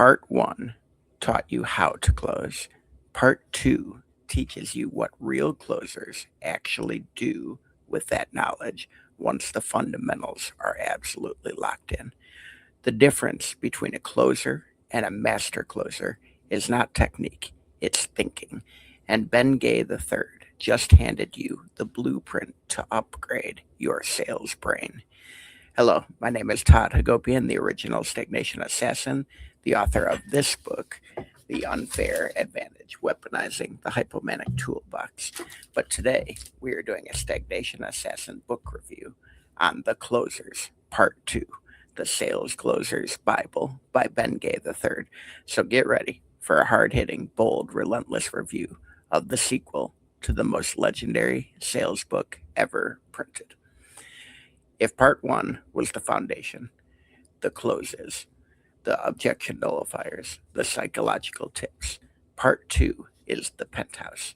Part one taught you how to close. Part two teaches you what real closers actually do with that knowledge once the fundamentals are absolutely locked in. The difference between a closer and a master closer is not technique, it's thinking. And Ben Gay III just handed you the blueprint to upgrade your sales brain. Hello, my name is Todd Hagopian, the original Stagnation Assassin, the author of this book, The Unfair Advantage Weaponizing the Hypomanic Toolbox. But today, we are doing a Stagnation Assassin book review on The Closers, Part 2, The Sales Closers Bible by Ben Gay III. So get ready for a hard hitting, bold, relentless review of the sequel to the most legendary sales book ever printed. If part one was the foundation, the closes, the objection nullifiers, the psychological tips, part two is the penthouse.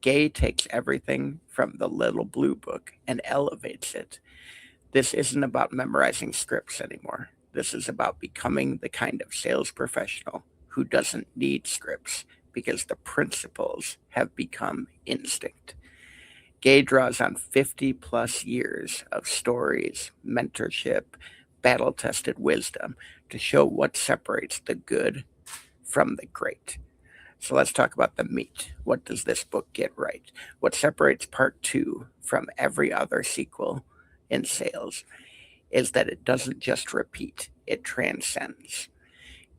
Gay takes everything from the little blue book and elevates it. This isn't about memorizing scripts anymore. This is about becoming the kind of sales professional who doesn't need scripts because the principles have become instinct. Gay draws on 50 plus years of stories, mentorship, battle tested wisdom to show what separates the good from the great. So let's talk about the meat. What does this book get right? What separates part two from every other sequel in sales is that it doesn't just repeat, it transcends.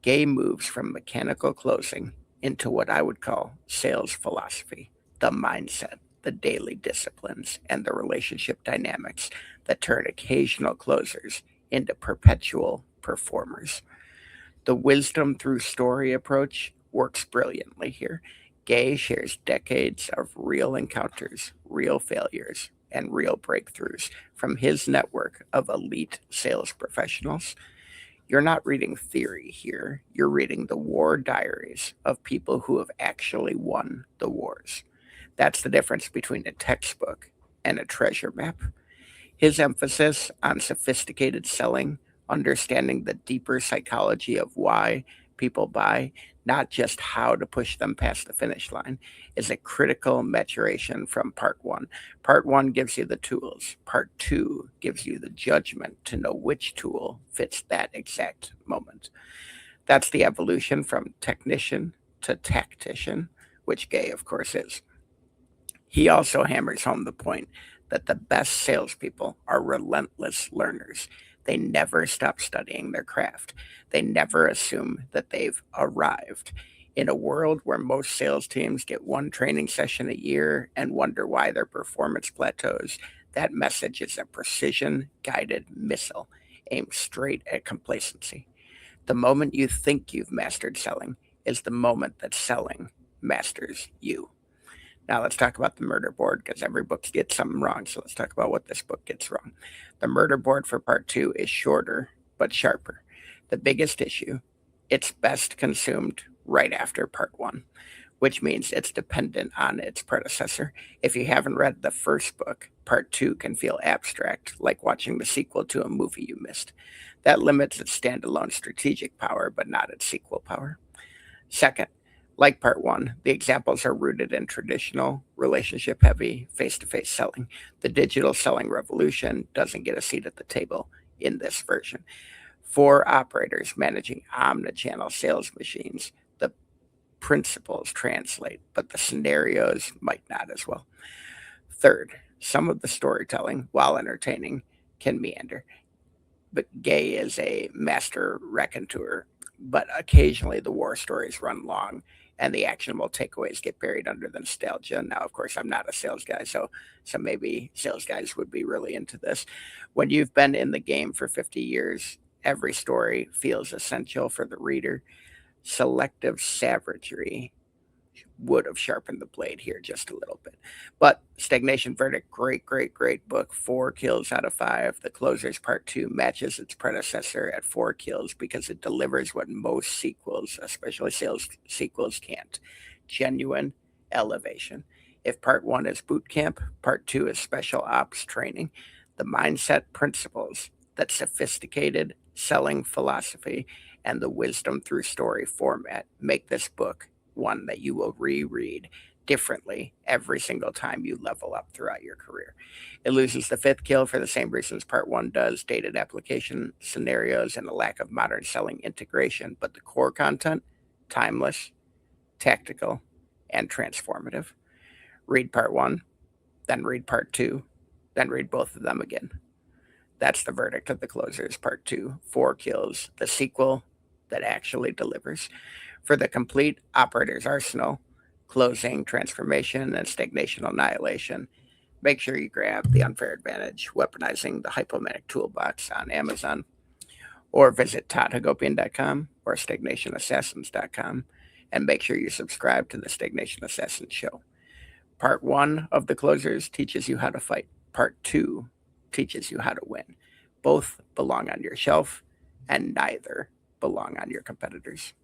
Gay moves from mechanical closing into what I would call sales philosophy, the mindset, the daily disciplines, and the relationship dynamics that turn occasional closers into perpetual performers. The wisdom through story approach works brilliantly here. Gay shares decades of real encounters, real failures, and real breakthroughs from his network of elite sales professionals. You're not reading theory here, you're reading the war diaries of people who have actually won the wars. That's the difference between a textbook and a treasure map. His emphasis on sophisticated selling, understanding the deeper psychology of why people buy, not just how to push them past the finish line, is a critical maturation from part one. Part one gives you the tools, part two gives you the judgment to know which tool fits that exact moment. That's the evolution from technician to tactician, which Gay, of course, is. He also hammers home the point that the best salespeople are relentless learners. They never stop studying their craft. They never assume that they've arrived. In a world where most sales teams get one training session a year and wonder why their performance plateaus, that message is a precision guided missile aimed straight at complacency. The moment you think you've mastered selling is the moment that selling masters you. Now let's talk about the murder board because every book gets something wrong. So let's talk about what this book gets wrong. The murder board for part two is shorter but sharper. The biggest issue, it's best consumed right after part one, which means it's dependent on its predecessor. If you haven't read the first book, part two can feel abstract, like watching the sequel to a movie you missed. That limits its standalone strategic power, but not its sequel power. Second, like part one, the examples are rooted in traditional, relationship heavy, face to face selling. The digital selling revolution doesn't get a seat at the table in this version. For operators managing omnichannel sales machines, the principles translate, but the scenarios might not as well. Third, some of the storytelling, while entertaining, can meander. But Gay is a master raconteur, but occasionally the war stories run long and the actionable takeaways get buried under the nostalgia. Now, of course, I'm not a sales guy, so maybe sales guys would be really into this. When you've been in the game for 50 years, every story feels essential for the reader. Selective savagery would have sharpened the blade here just a little bit. But Stagnation Verdict, great book. 4 kills out of 5. The Closers Part 2 matches its predecessor at 4 kills because it delivers what most sequels, especially sales sequels, can't. Genuine elevation. If Part 1 is boot camp, Part 2 is special ops training. The mindset principles, that sophisticated selling philosophy, and the wisdom through story format make this book one that you will reread differently every single time you level up throughout your career. It loses the fifth kill for the same reasons part one does: dated application scenarios and a lack of modern selling integration, but the core content, timeless, tactical, and transformative. Read part one, then read part two, then read both of them again. That's the verdict of The Closers Part 2. 4 kills, the sequel that actually delivers. For the complete Operator's Arsenal, Closing, Transformation, and Stagnation Annihilation, make sure you grab The Unfair Advantage, Weaponizing the Hypomanic Toolbox on Amazon, or visit toddhagopian.com or stagnationassassins.com, and make sure you subscribe to the Stagnation Assassin show. Part 1 of The Closers teaches you how to fight. Part 2 teaches you how to win. Both belong on your shelf, and neither belong on your competitors.